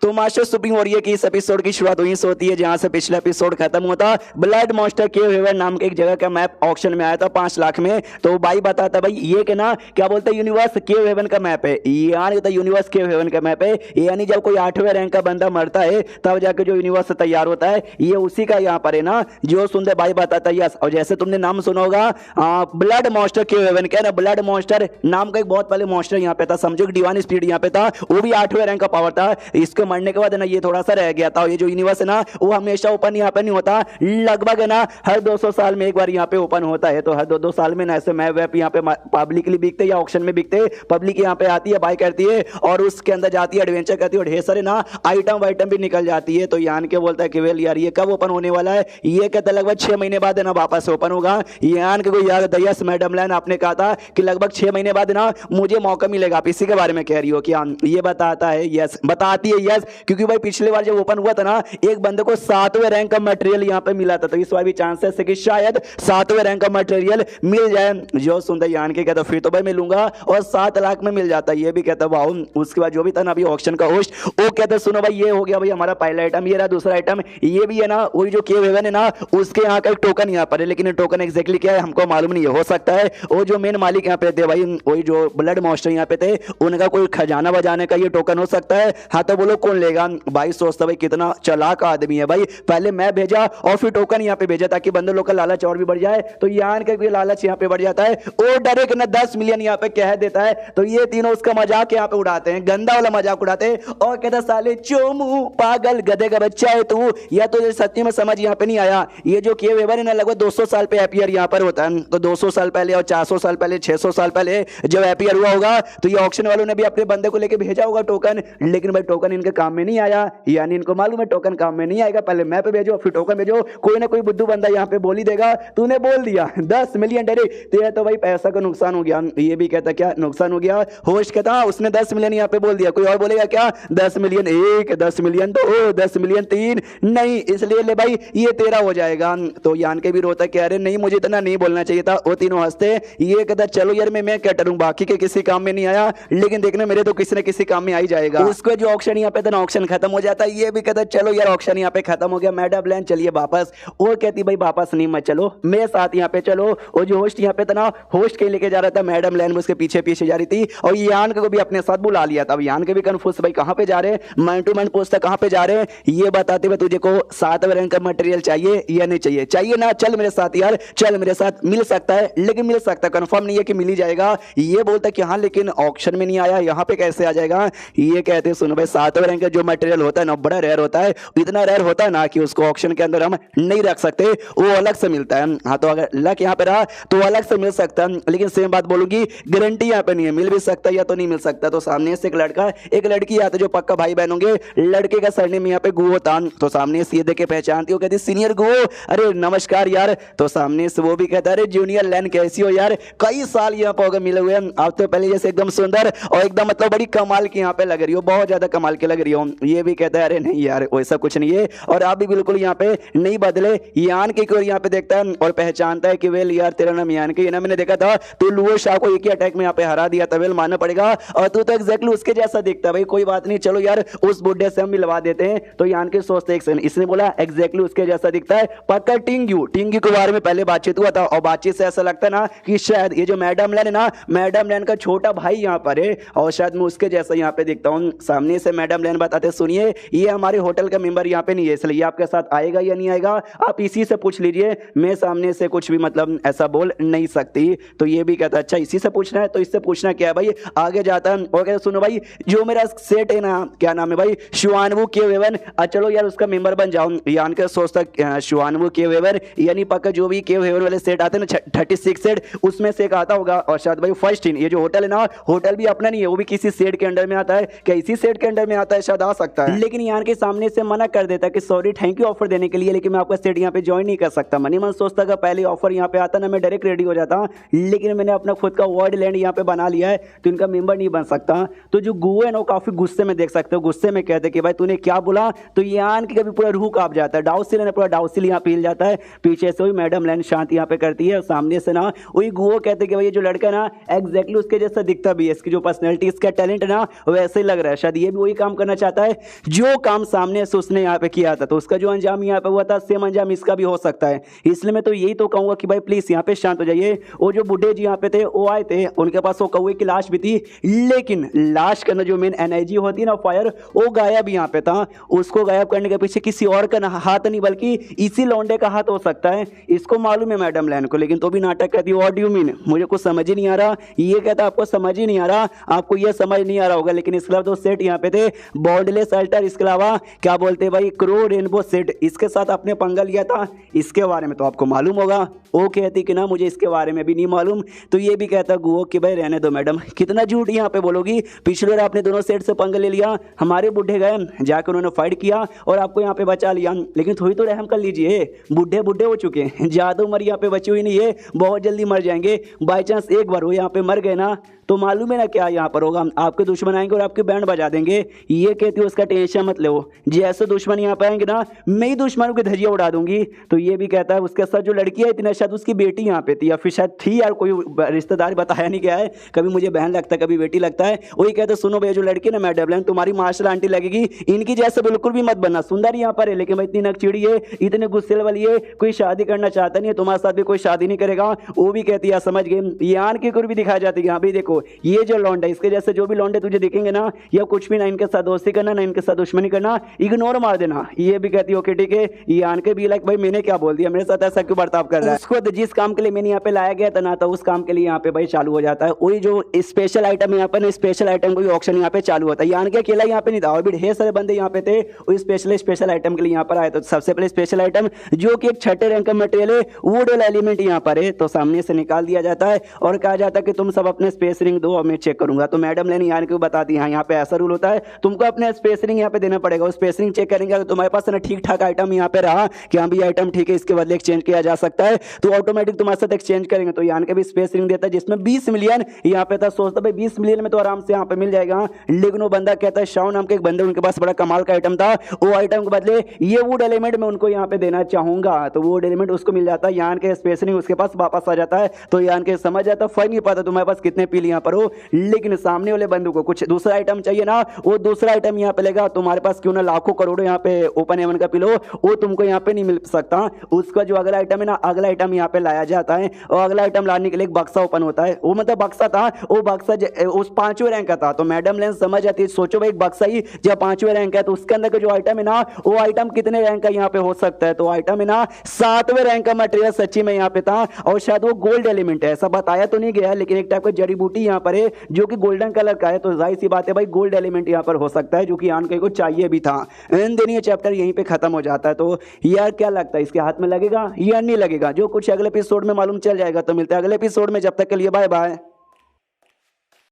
तो master supreme हो रही है कि इस एपिसोड की शुरुआत वहीं से होती है जहां से पिछला एपिसोड खत्म होता। ब्लड मॉन्स्टर केव हेवन नाम के एक जगह का मैप ऑक्शन में आया था 5 लाख में। तो भाई बताता भाई ये के ना क्या बोलते हैं यूनिवर्स केव हेवन का मैप है, यानी तो यूनिवर्स केव हेवन का मैप है। यानी जब कोई 8वें रैंक का बंदा मरता है तब जाकर जो यूनिवर्स तैयार होता है, ये उसी का यहाँ पर है ना जो सुनते भाई बताता है। यस, और जैसे तुमने नाम सुना होगा ब्लड मॉन्स्टर केव हेवन क्या ना, ब्लड मॉन्स्टर नाम का एक बहुत पहले मॉन्स्टर यहाँ पे था, समझो डिवाइन स्पीड यहाँ पे था, वो भी 8वें रैंक का पावर था। इसके मरने के बाद ना ये थोड़ा सा रह गया था। ये जो यूनिवर्स है ना वो हमेशा ओपन यहाँ पे नहीं होता, लगभग है ना हर 200 साल में एक बार यहाँ पे ओपन होता है। तो हर 2-2 साल में ना ऐसे मैप वेप यहाँ पे पब्लिकली बिकते या ऑक्शन में बिकते, पब्लिक यहाँ पे आती है बाय करती है और उसके अंदर जाती है, एडवेंचर करती है और ढेर सारे ना आइटम वाइटम भी निकल जाती है। तो यान के बोलता है कि वेल यार ये कब ओपन होने वाला है, ये कहता है लगभग 6 महीने बाद है ना वापस ओपन होगा। यान के कोई याद दयास मैडम लैन आपने कहा था कि लगभग 6 महीने बाद ना मुझे मौका मिलेगा। आप इसी के बारे में कह रही हो कि ये बताता है? यस बताती है, यस, क्योंकि भाई पिछले बार जब ओपन हुआ था ना एक बंदे को 7वें रैंक का मटेरियल यहाँ पे मिला था, तो इस बार भी चांसेस है कि शायद 7वें रैंक का मटेरियल मिल जाए। जो सुनता यान के कहता फिर तो भाई मिलूंगा और 7 लाख में मिल जाता है। ये भी कहता वाओ। उसके बाद जो भी था ना अभी ऑक्शन का होस्ट वो कहता सुनो भाई ये हो गया भाई हमारा पहला आइटम, ये रहा दूसरा आइटम, ये भी है ना वही जो केव हेवन है ना उसके यहाँ का एक टोकन यहाँ पर है, लेकिन टोकन एक्जैक्टली क्या है हमको मालूम नहीं है। हो सकता है वो जो मेन मालिक यहाँ पे थे भाई, वही जो ब्लड मॉन्स्टर यहाँ पे थे, उनका कोई खजाना बजाने का ये टोकन हो सकता है। हाँ तो बोलो कौन लेगा भाई? सोचता भाई कितना चालाक आदमी है भाई, पहले मैं भेजा और फिर टोकन यहाँ पे भेजा ताकि बंदे लोग का लालच और भी बढ़ जाए। तो यान का भी लालच यहाँ पे बढ़ जाता है, वो डायरेक्ट ना 10 मिलियन यहाँ पे कह देता है। तो ये तीनों उसका मजाक यहाँ पे उड़ाते हैं, गंदा वाला मजाक उड़ाते हैं और कहता साले चोमू पागल गधे का बच्चा है तू, या तो सत्य में समझ यहाँ पे नहीं आया। ये जो केव हेवन है ना लगभग 200 साल पे एपियर यहाँ पर होता है। तो 200 साल पहले और 400 साल पहले 600 साल पहले जब एपियर हुआ होगा तो ये ऑक्शन वालों ने भी अपने बंदे को लेके भेजा होगा टोकन, लेकिन भाई टोकन इनके काम में नहीं आया। यानी इनको मालूम है टोकन काम में नहीं आएगा, पहले मैप भेजो फिर टोकन भेजो। कोई ना कोई बुद्धू बंदा यहाँ पे बोल ही देगा, तूने बोल दिया 10 मिलियन डायरेक्ट, तो भाई पैसा का नुकसान हो गया। ये भी कहता क्या नुकसान हो गया? होस्ट कहता उसने 10 मिलियन यहाँ पे बोल दिया, कोई और बोलेगा क्या 10 मिलियन 1, 10 मिलियन 2, 10 मिलियन 3 नहीं, इसलिए ले भाई ये तेरा हो जाएगा। तो यान के भी रोता कि अरे नहीं मुझे इतना नहीं बोलना चाहिए था। वो तीनों हंसते, ये कहता चलो यार मैं क्या करूं, बाकी के किसी काम में नहीं आया लेकिन देखना मेरे तो किसी न किसी काम में आ ही जाएगा। उसको जो ऑक्शन यहाँ पे था ना ऑक्शन खत्म हो जाता है। ये भी कहता चलो यार ऑक्शन यहाँ पे खत्म हो गया, मैडम ब्लैन चलिए वापस। वो कहती भाई वापस नहीं मत चलो मेरे साथ यहाँ पे चलो। और जो होस्ट यहाँ पे था ना होस्ट के लेके जा रहा था, मैडम ब्लैन उसके पीछे पीछे जा रही थी और यान को भी अपने साथ बुला लिया था। यान के भी कंफ्यूज भाई कहाँ पे जा रहे हैं, मैन टू मैन पूछता कहाँ पे जा रहे हैं। ये बताते हुए तुझे को 7वें रैंक का मटेरियल चाहिए या नहीं चाहिए? चाहिए ना, चल मेरे साथ यार, चल मेरे साथ, मिल सकता है लेकिन मिल सकता है, कंफर्म नहीं है कि मिल ही जाएगा। ये बोलता कि हाँ लेकिन ऑक्शन में नहीं आया, यहाँ पे कैसे आ जाएगा? ये कहते सुनो भाई 7वें रैंक का जो मटेरियल होता है ना बड़ा रेयर होता है, इतना रेयर होता है ना कि उसको ऑक्शन के अंदर हम नहीं रख सकते, वो अलग से मिलता है। हाँ तो अगर लक यहाँ पे रहा तो अलग से मिल सकता है, लेकिन सेम बात बोलूंगी गारंटी यहाँ पे नहीं है, मिल भी सकता है या तो नहीं मिल सकता। तो सामने से एक लड़का एक लड़की आते जो पक्का भाई बहन होंगे, लड़के का सरनेम यहाँ पे गुओ तान, तो सामने से ये देख के पहचानती हो, कहती सीनियर गुओ, अरे नमस्कार यार। तो सामने से वो भी कहता है अरे जूनियर लैन कैसी हो यार, कई साल यहाँ पे होगा मिले हुए, आप तो पहले जैसे एकदम सुंदर और एकदम मतलब बड़ी कमाल की यहाँ पे लग रही हो, बहुत ज्यादा कमाल की लग रही हो। ये भी कहता है अरे नहीं यार वैसा कुछ नहीं है और आप भी बिल्कुल यहाँ पे नहीं बदले। यान के और यहाँ पे देखता है और पहचानता है कि वेल यार तेरा नाम यान के, ना मैंने देखा था तू लुओ शाह को एक ही अटैक में यहाँ पे हरा दिया था, वेल मानना पड़ेगा, और तू तो एग्जैक्टली उसके जैसा दिखता है। भाई कोई बात नहीं चलो यार उस बुड्ढे से हम मिलवा देते हैं। तो यान के सोचते एक सेकंड, इसने बोला एग्जैक्टली उसके जैसा दिखता है, पक्का टिंग्यू के बारे में पहले बातचीत हुआ था और बातचीत से ऐसा लगता है ना कि शायद ये जो मैडम लैन है ना, मैडम लैन का छोटा भाई यहाँ पर है और शायद मैं उसके जैसा यहाँ पे दिखता हूँ। सामने से मैडम लैन बताते सुनिए ये हमारे होटल का मेंबर यहाँ पे नहीं है, इसलिए आपके साथ आएगा या नहीं आएगा आप इसी से पूछ लीजिए, मैं सामने से कुछ भी मतलब ऐसा बोल नहीं सकती। तो ये भी कहता अच्छा इसी से पूछना है, तो इससे पूछना क्या है भाई? आगे जाता है और कहता सुनो भाई जो मेरा सेट है ना, क्या नाम है भाई, शिवानवु केव हेवन, चलो यार उसका मेंबर बन जाओ। यान के सोचता शिवानवु केव हेवन यानी पक्का जो भी केव हेवन वाले सेट आते हैं ना 36 सेट उसमें से एक आता होगा। और शायद भाई फर्स्ट इन ये जो होटल है ना, होटल भी अपना नहीं है, वो भी किसी सेट के अंडर में आता है। क्या इसी सेट के अंडर में आता है? शायद आ सकता है, लेकिन यान के सामने से मना कर देता कि सॉरी थैंक यू ऑफर देने के लिए, लेकिन मैं आपका सेट यहाँ पे ज्वाइन नहीं कर सकता। मनी मन सोचता कि पहले ऑफर यहाँ पे आता ना मैं डायरेक्ट रेडी हो जाता, लेकिन मैंने अपना खुद का वर्ड लैंड यहाँ पे बना लिया है तो इनका मेंबर नहीं बन सकता। तो जो गुओ है ना वो काफी गुस्से में देख सकते हो, गुस्से में कहते कि भाई तूने क्या बोला? तो यान की कभी पूरा रूह कांप जाता है, डाउसिल है पूरा डाउसिल यहाँ पे हिल जाता है। पीछे से वही मैडम लैन शांत यहाँ पे करती है और सामने से ना वही गुओ कहते कि भाई ये जो लड़का ना एग्जैक्टली उसके जैसा दिखता भी है, इसकी जो पर्सनैलिटी इसका टैलेंट है ना वैसे ही लग रहा है, शायद ये भी वही काम करने करना चाहता है, जो काम सामने से उसने यहाँ पे किया था तो उसका जो अंजाम यहाँ पे हुआ था सेम अंजाम इसका भी हो सकता है। इसलिए मैं तो यही तो कहूंगा कि भाई प्लीज यहाँ पे शांत हो जाइए। वो जो बुढ़े जी यहाँ पे थे वो आए थे, उनके पास वो कौवे की लाश भी थी, लेकिन लाश के अंदर जो मेन एनर्जी होती है ना फायर, वो गायब यहाँ पे था। उसको गायब करने के पीछे किसी और का हाथ नहीं बल्कि इसी लौंडे का हाथ हो सकता है। इसको मालूम है मैडम लैन को, लेकिन तो भी नाटक कहती है व्हाट डू यू मीन, मुझे कुछ समझ ही नहीं आ रहा। ये कहता आपको समझ ही नहीं आ रहा, आपको ये समझ नहीं आ रहा होगा। लेकिन इसके अलावा दो सेट यहाँ पे थे, बॉर्डलेस अल्टर, इसके अलावा क्या बोलते भाई क्रो रेनबो सेट, इसके साथ आपने पंगा लिया था। इसके बारे में तो आपको मालूम होगा। वो कहती कि ना मुझे इसके बारे में भी नहीं मालूम, तो ये भी कहता गुओ कि भाई रहने दो मैडम, कितना झूठ यहाँ पे बोलोगी। पिछले बार आपने दोनों सेट से पंगा ले लिया, हमारे बुढ़े गए जाकर उन्होंने फाइट किया और आपको यहाँ पे बचा लिया, लेकिन थोड़ी तो रहम कर लीजिए। बुढ़े बुढ़े हो चुके हैं, ज्यादा उम्र यहाँ पे बची हुई नहीं है, बहुत जल्दी मर जाएंगे। बाई चांस एक बार वो यहाँ पे मर गए ना तो मालूम है ना क्या यहाँ पर होगा, आपके दुश्मन आएंगे और आपके बैंड बजा देंगे। ये कहती है उसका टेंशन मत लो, जैसे दुश्मन यहाँ पे आएंगे ना मैं ही दुश्मनों की धज्जियां उड़ा दूंगी। तो ये भी कहता है उसके साथ जो लड़की है इतने शायद उसकी बेटी यहाँ पे थी या फिर शायद थी यार, कोई रिश्तेदार बताया नहीं गया है, कभी मुझे बहन लगता है कभी बेटी लगता है। वही कहते सुनो भैया जो लड़की ना मैडम लैन तुम्हारी मार्शल आंटी लगेगी, इनकी जैसे बिल्कुल भी मत बनना। सुंदर यहाँ पर है लेकिन भाई इतनी नकचिड़ी है, इतने गुस्से वाली है, कोई शादी करना चाहता नहीं है, तुम्हारे साथ भी कोई शादी नहीं करेगा। वो भी कहती है समझ गए। यान की कुर भी दिखाई जाती है, हाँ भाई देखो ये जो लौंडा इसके जैसे जो भी लौंडे तुझे दिखेंगे ना, या कुछ भी ना इनके साथ दोस्ती करना ना इनके साथ दुश्मनी करना, इग्नोर मार देना। ये भी कहती है ओके ठीक है। ये आन के भी लाइक भाई मैंने क्या बोल दिया, मेरे साथ ऐसा क्यों बर्ताव कर रहा है। उसको जिस काम के लिए मैंने यहाँ पे लाया गया था ना तो उस काम के लिए यहाँ पे भाई चालू हो जाता है। वही जो स्पेशल आइटम यहाँ पे, स्पेशल आइटम को ऑप्शन यहाँ पे चालू होता है। यान के अकेला यहाँ पे नहीं था, और भी ढेर सारे बंदे यहाँ पे थे वो स्पेशल आइटम के लिए यहाँ पर आए। तो सबसे पहले स्पेशल आइटम जो कि एक छठे रैंक का मटेरियल है, वुडल एलिमेंट यहाँ पर है, तो सामने से निकाल दिया जाता है और कहा जाता है कि तुम सब अपने स्पेस रिंग दो और मैं चेक करूंगा। तो मैडम ने यान को बता दी हाँ यहाँ पे ऐसा रूल होता है, तुमको अपने स्पेस रिंग यहाँ पे देना पड़ेगा। वो स्पेस रिंग चेक करेंगे अगर तुम्हारे पास ना ठीक ठाक आइटम यहाँ पे रहा कि हाँ भी आइटम ठीक है इसके बदले एक्सचेंज किया जा सकता है, तो ऑटोमेटिक तुम्हारे साथ एक्सचेंज करेंगे। तो यान के भी स्पेस रिंग देता है जिसमें 20 मिलियन यहाँ पे था। सोचता भाई 20 मिलियन में तो आराम से यहाँ पे मिल जाएगा, लेकिन वो बंदा कहता है शाओ नाम के एक बंदे उनके पास बड़ा कमाल का आइटम था, वो आइटम के बदले ये वुड एलिमेंट मैं उनको यहाँ पे देना चाहूंगा। तो वुड एलिमेंट उसको मिल जाता है, यान के स्पेस रिंग उसके पास वापस आ जाता है। तो यान के समझ जाता फर्क नहीं पाता तुम्हारे पास कितने पील यहाँ पर हो, लेकिन सामने वाले बंदू को कुछ दूसरा आइटम चाहिए ना, वो दूसरा आइटम यहाँ पे लेगा। तुम्हारे पास क्यों ना लाखों करोड़ों यहाँ पे ओपन हेवन का पिलो, वो तुमको यहाँ पे नहीं मिल सकता। उसका जो अगला आइटम है ना, अगला आइटम यहाँ पे लाया जाता है और अगला आइटम लाने के लिए एक बक्सा ओपन होता है। वो मतलब बक्सा था, वो बक्सा उस 5वें रैंक का था। तो मैडम लेंस समझ जाती है, सोचो भाई एक बक्सा ही जब 5वें रैंक है तो उसके अंदर का जो आइटम है ना वो आइटम कितने रैंक का यहाँ पे हो सकता है। तो आइटम है ना 7वें रैंक का मटेरियल सच्ची में यहाँ पे था और शायद वो गोल्ड एलिमेंट है, ऐसा बताया तो नहीं गया लेकिन एक टाइप का जड़ी बूटी यहाँ पर है जो कि गोल्डन कलर का है। तो जाहिर सी बात है भाई गोल्ड एलिमेंट यहाँ पर हो सकता है जो कि आन को चाहिए भी था। एंड देन ये चैप्टर यहीं पे खत्म हो जाता है। तो यार क्या लगता है इसके हाथ में लगेगा या नहीं लगेगा, जो कुछ अगले एपिसोड में मालूम चल जाएगा। तो मिलते हैं अगले एपिसोड में, जब तक के लिए बाय बाय।